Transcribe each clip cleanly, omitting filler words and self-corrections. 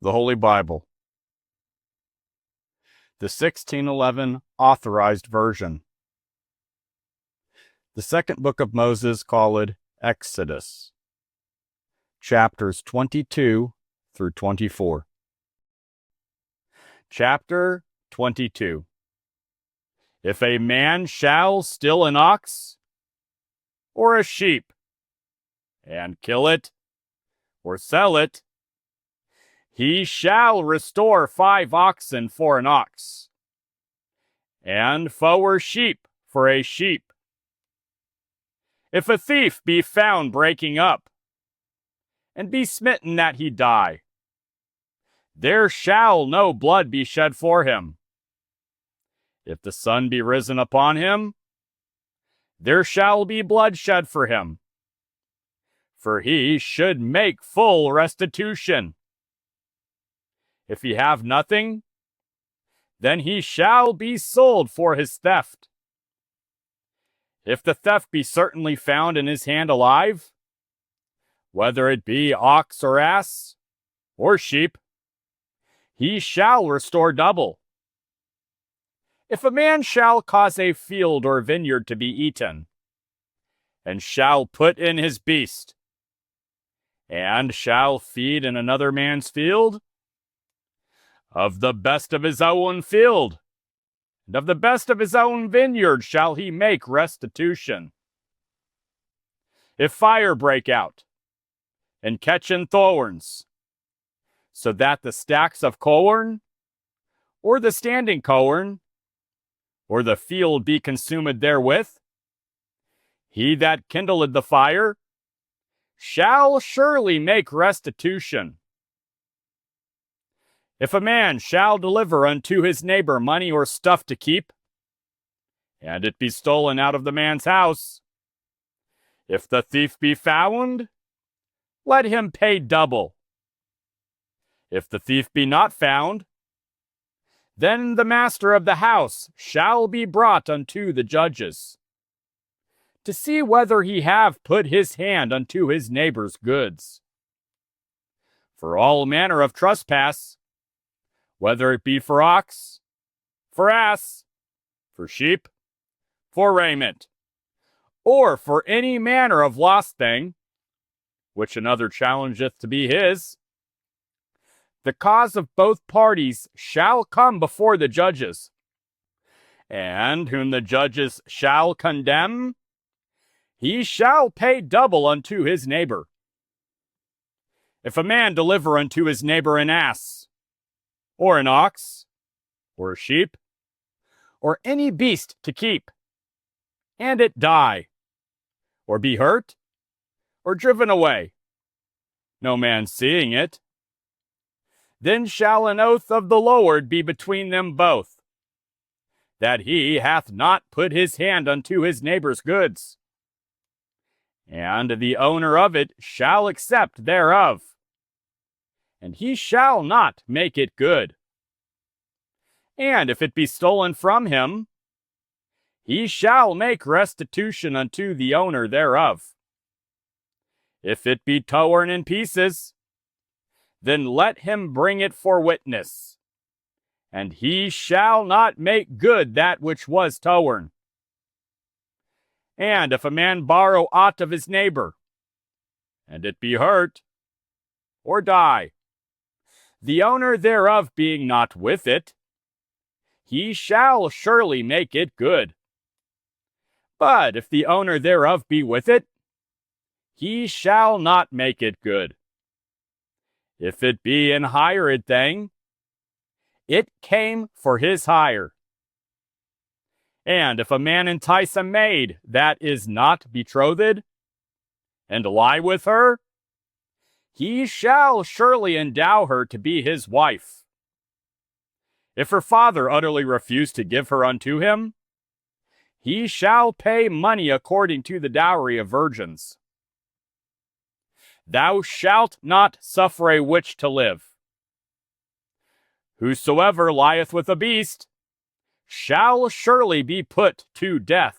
The Holy Bible. The 1611 Authorized Version. The second book of Moses, called Exodus. Chapters 22 through 24. Chapter 22. If a man shall steal an ox or a sheep, and kill it, or sell it, he shall restore 5 oxen for an ox, and 4 sheep for a sheep. If a thief be found breaking up, and be smitten that he die, there shall no blood be shed for him. If the sun be risen upon him, there shall be blood shed for him. For he should make full restitution. If he have nothing, then he shall be sold for his theft. If the theft be certainly found in his hand alive, whether it be ox or ass, or sheep, he shall restore double. If a man shall cause a field or vineyard to be eaten, and shall put in his beast, and shall feed in another man's field, of the best of his own field, and of the best of his own vineyard shall he make restitution. If fire break out, and catch in thorns, so that the stacks of corn, or the standing corn, or the field be consumed therewith, he that kindled the fire shall surely make restitution. If a man shall deliver unto his neighbor money or stuff to keep, and it be stolen out of the man's house, if the thief be found, let him pay double. If the thief be not found, then the master of the house shall be brought unto the judges, to see whether he have put his hand unto his neighbor's goods. For all manner of trespass, whether it be for ox, for ass, for sheep, for raiment, or for any manner of lost thing, which another challengeth to be his, the cause of both parties shall come before the judges, and whom the judges shall condemn, he shall pay double unto his neighbor. If a man deliver unto his neighbor an ass, or an ox, or a sheep, or any beast to keep, and it die, or be hurt, or driven away, no man seeing it, then shall an oath of the Lord be between them both, that he hath not put his hand unto his neighbor's goods, and the owner of it shall accept thereof, and he shall not make it good. And if it be stolen from him, he shall make restitution unto the owner thereof. If it be torn in pieces, then let him bring it for witness, and he shall not make good that which was torn. And if a man borrow aught of his neighbor, and it be hurt, or die, the owner thereof being not with it, he shall surely make it good. But if the owner thereof be with it, he shall not make it good. If it be an hired thing, it came for his hire. And if a man entice a maid that is not betrothed, and lie with her, he shall surely endow her to be his wife. If her father utterly refuse to give her unto him, he shall pay money according to the dowry of virgins. Thou shalt not suffer a witch to live. Whosoever lieth with a beast shall surely be put to death.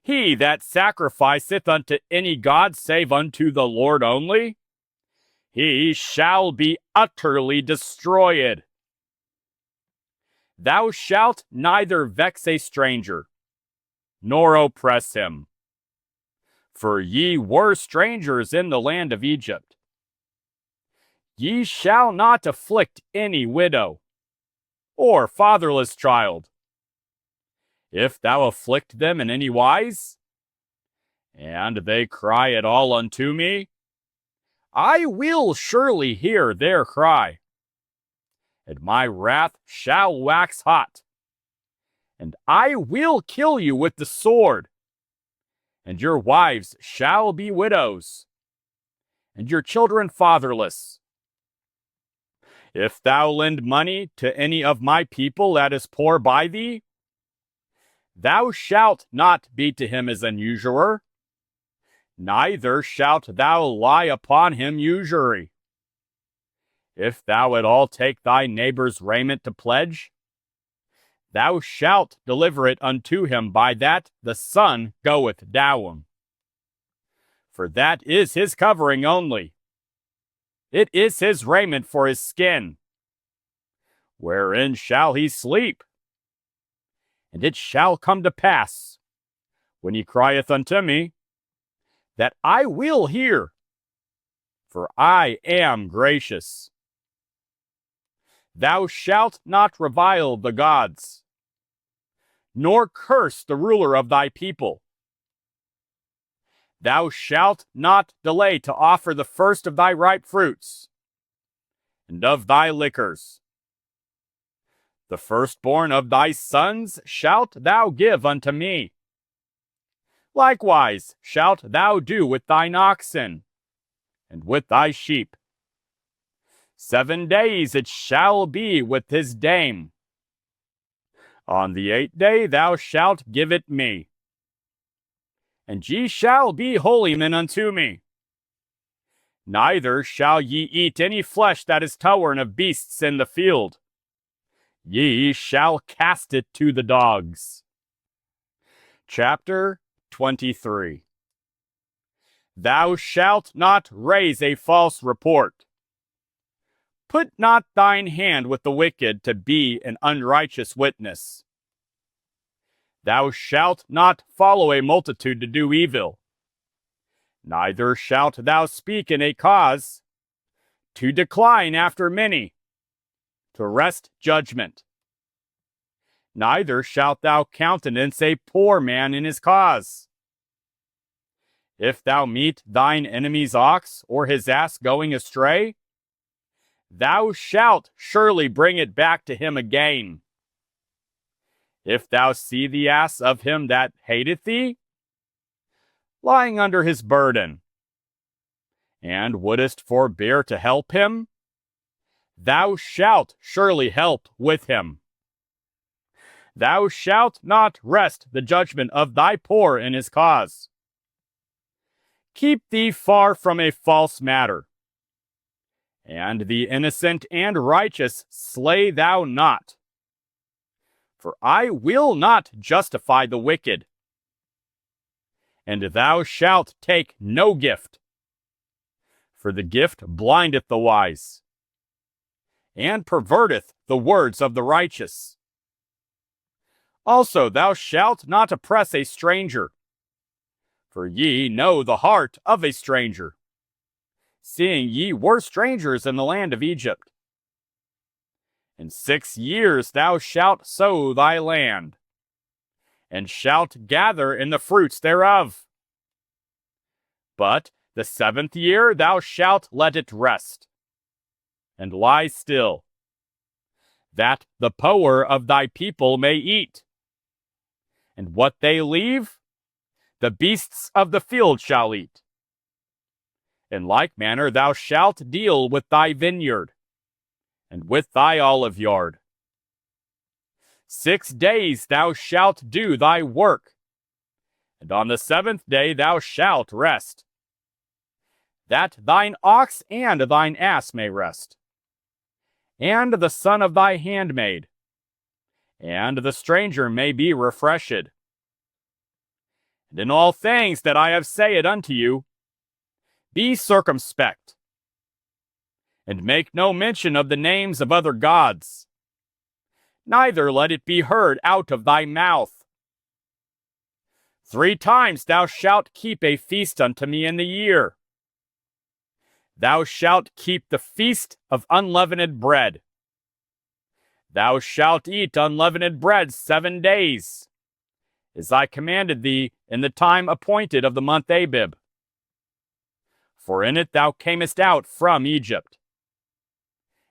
He that sacrificeth unto any god save unto the Lord only, he shall be utterly destroyed. Thou shalt neither vex a stranger, nor oppress him. For ye were strangers in the land of Egypt. Ye shall not afflict any widow, or fatherless child. If thou afflict them in any wise, and they cry at all unto me, I will surely hear their cry, and my wrath shall wax hot, and I will kill you with the sword, and your wives shall be widows, and your children fatherless. If thou lend money to any of my people that is poor by thee, thou shalt not be to him as an usurer, neither shalt thou lie upon him usury. If thou at all take thy neighbor's raiment to pledge, thou shalt deliver it unto him by that the sun goeth down. For that is his covering only. It is his raiment for his skin. Wherein shall he sleep? And it shall come to pass, when he crieth unto me, that I will hear, for I am gracious. Thou shalt not revile the gods, nor curse the ruler of thy people. Thou shalt not delay to offer the first of thy ripe fruits, and of thy liquors. The firstborn of thy sons shalt thou give unto me. Likewise shalt thou do with thine oxen, and with thy sheep. 7 days it shall be with his dame. On the 8th day thou shalt give it me. And ye shall be holy men unto me. Neither shall ye eat any flesh that is torn of beasts in the field. Ye shall cast it to the dogs. Chapter 23. Thou shalt not raise a false report. Put not thine hand with the wicked to be an unrighteous witness. Thou shalt not follow a multitude to do evil. Neither shalt thou speak in a cause, to decline after many, to wrest judgment. Neither shalt thou countenance a poor man in his cause. If thou meet thine enemy's ox or his ass going astray, thou shalt surely bring it back to him again. If thou see the ass of him that hateth thee, lying under his burden, and wouldest forbear to help him, thou shalt surely help with him. Thou shalt not wrest the judgment of thy poor in his cause. Keep thee far from a false matter, and the innocent and righteous slay thou not. For I will not justify the wicked. And thou shalt take no gift, for the gift blindeth the wise, and perverteth the words of the righteous. Also thou shalt not oppress a stranger, for ye know the heart of a stranger, seeing ye were strangers in the land of Egypt. In 6 years thou shalt sow thy land, and shalt gather in the fruits thereof. But the 7th year thou shalt let it rest, and lie still, that the poor of thy people may eat. And what they leave, the beasts of the field shall eat. In like manner thou shalt deal with thy vineyard, and with thy olive yard. 6 days thou shalt do thy work, and on the 7th day thou shalt rest, that thine ox and thine ass may rest, and the son of thy handmaid, and the stranger may be refreshed. And in all things that I have said unto you, be circumspect. and make no mention of the names of other gods, neither let it be heard out of thy mouth. 3 times thou shalt keep a feast unto me in the year. Thou shalt keep the feast of unleavened bread. Thou shalt eat unleavened bread 7 days, as I commanded thee in the time appointed of the month Abib. For in it thou camest out from Egypt.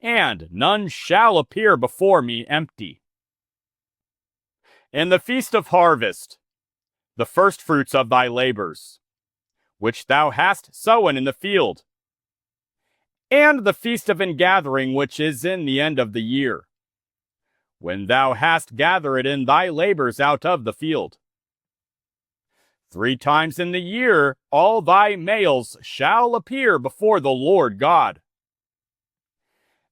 And none shall appear before me empty. In the feast of harvest, the firstfruits of thy labors, which thou hast sown in the field, and the feast of ingathering, which is in the end of the year, when thou hast gathered in thy labors out of the field. 3 times in the year all thy males shall appear before the Lord God.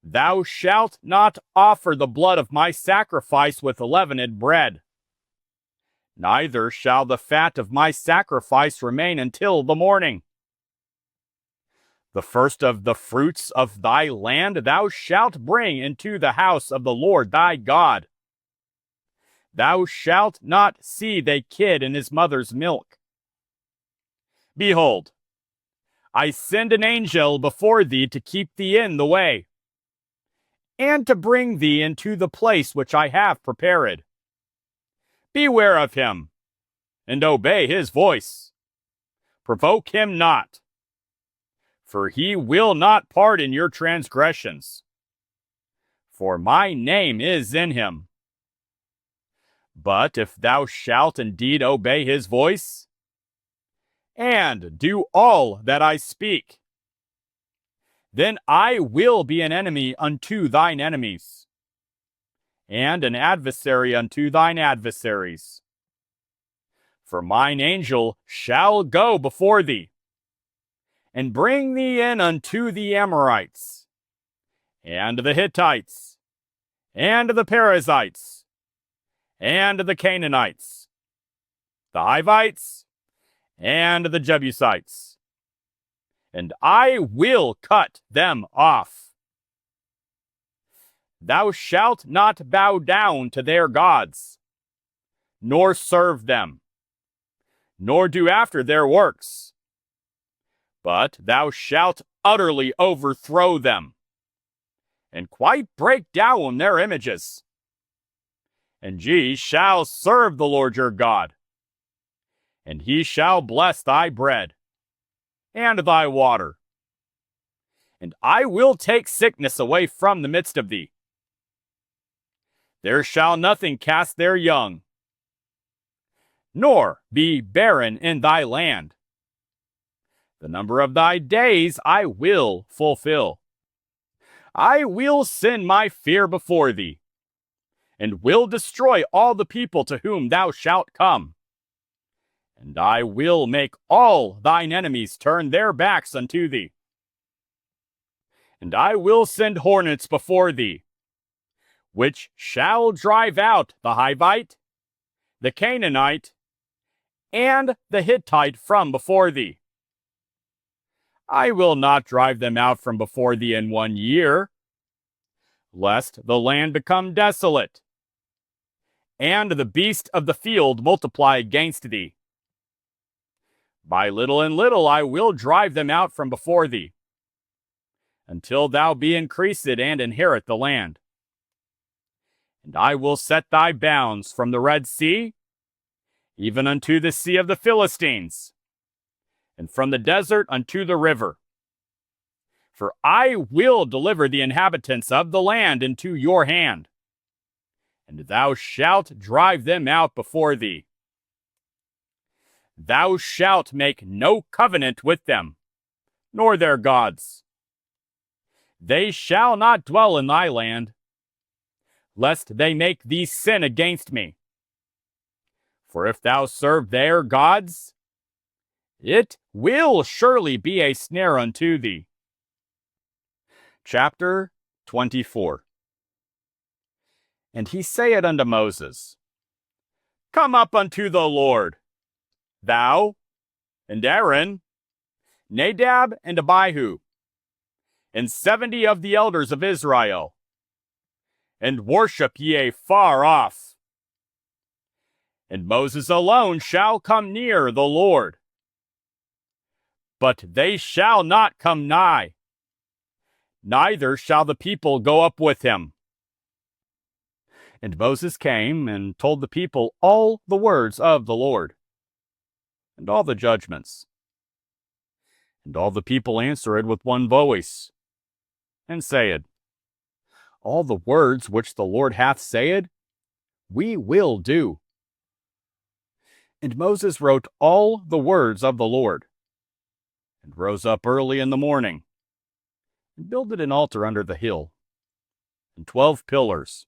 Thou shalt not offer the blood of my sacrifice with leavened bread, neither shall the fat of my sacrifice remain until the morning. The first of the fruits of thy land thou shalt bring into the house of the Lord thy God. Thou shalt not seethe a kid in his mother's milk. Behold, I send an angel before thee to keep thee in the way, and to bring thee into the place which I have prepared. Beware of him, and obey his voice. Provoke him not, for he will not pardon your transgressions, for my name is in him. But if thou shalt indeed obey his voice, and do all that I speak, then I will be an enemy unto thine enemies, and an adversary unto thine adversaries. For mine angel shall go before thee, and bring thee in unto the Amorites, and the Hittites, and the Perizzites, and the Canaanites, the Hivites, and the Jebusites, and I will cut them off. Thou shalt not bow down to their gods, nor serve them, nor do after their works, but thou shalt utterly overthrow them, and quite break down their images. And ye shall serve the Lord your God, and he shall bless thy bread and thy water. And I will take sickness away from the midst of thee. There shall nothing cast their young, nor be barren in thy land. The number of thy days I will fulfill. I will send my fear before thee, and will destroy all the people to whom thou shalt come. And I will make all thine enemies turn their backs unto thee. And I will send hornets before thee, which shall drive out the Hivite, the Canaanite, and the Hittite from before thee. I will not drive them out from before thee in 1 year, lest the land become desolate, and the beast of the field multiply against thee. By little and little I will drive them out from before thee, until thou be increased and inherit the land. And I will set thy bounds from the Red Sea, even unto the sea of the Philistines, and from the desert unto the river. For I will deliver the inhabitants of the land into your hand, and thou shalt drive them out before thee. Thou shalt make no covenant with them, nor their gods. They shall not dwell in thy land, lest they make thee sin against me. For if thou serve their gods, it will surely be a snare unto thee. Chapter 24. And he saith unto Moses, Come up unto the Lord, thou, and Aaron, Nadab, and Abihu, and 70 of the elders of Israel, and worship ye afar off. And Moses alone shall come near the Lord, but they shall not come nigh, neither shall the people go up with him. And Moses came and told the people all the words of the Lord, and all the judgments. And all the people answered with one voice, and said, All the words which the Lord hath said, we will do. And Moses wrote all the words of the Lord, and rose up early in the morning, and builded an altar under the hill, and 12 pillars,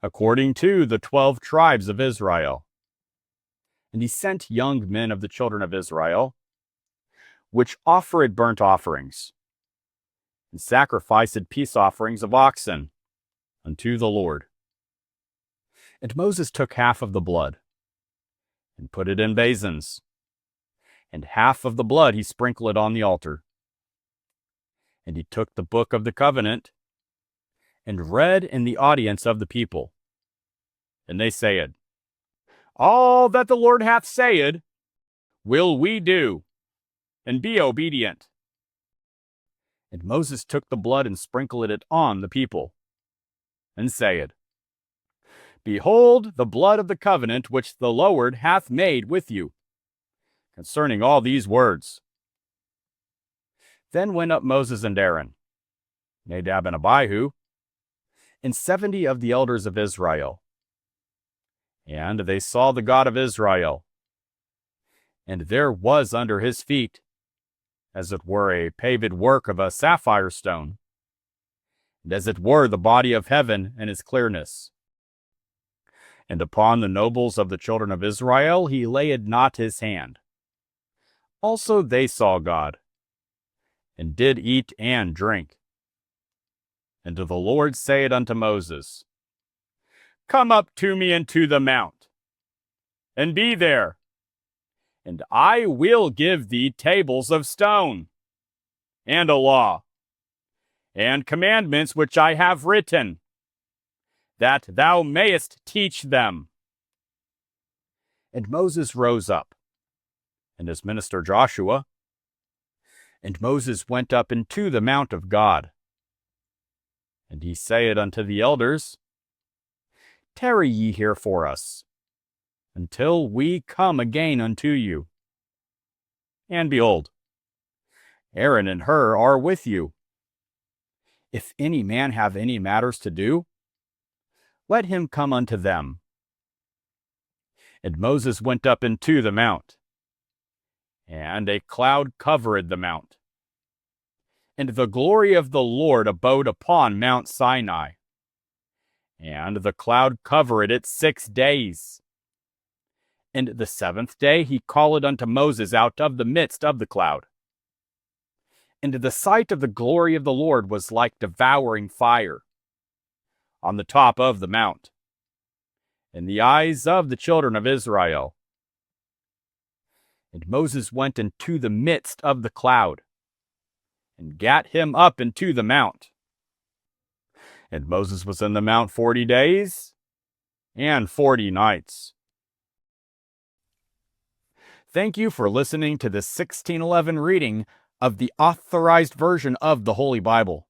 according to the 12 tribes of Israel. And he sent young men of the children of Israel, which offered burnt offerings, and sacrificed peace offerings of oxen unto the Lord. And Moses took half of the blood, and put it in basins, and half of the blood he sprinkled on the altar. And he took the book of the covenant, and read in the audience of the people. And they said, All that the Lord hath said will we do, and be obedient. And Moses took the blood and sprinkled it on the people, and said, Behold the blood of the covenant which the Lord hath made with you, concerning all these words. Then went up Moses and Aaron, Nadab and Abihu, and 70 of the elders of Israel. And they saw the God of Israel, and there was under his feet, as it were a paved work of a sapphire stone, and as it were the body of heaven in his clearness. And upon the nobles of the children of Israel he laid not his hand. Also they saw God, and did eat and drink. And the Lord said unto Moses, Come up to me into the mount, and be there, and I will give thee tables of stone, and a law, and commandments which I have written, that thou mayest teach them. And Moses rose up, and his minister Joshua, and Moses went up into the mount of God. And he said unto the elders, Tarry ye here for us, until we come again unto you. And behold, Aaron and Hur are with you. If any man have any matters to do, let him come unto them. And Moses went up into the mount, and a cloud covered the mount. And the glory of the Lord abode upon Mount Sinai, and the cloud covered it 6 days. And the 7th day he called unto Moses out of the midst of the cloud. And the sight of the glory of the Lord was like devouring fire on the top of the mount, in the eyes of the children of Israel. And Moses went into the midst of the cloud, and gat him up into the mount. And Moses was in the mount 40 days and 40 nights. Thank you for listening to the 1611 reading of the Authorized version of the Holy Bible.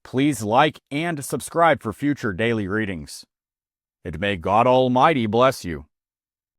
Please like and subscribe for future daily readings. And may God Almighty bless you.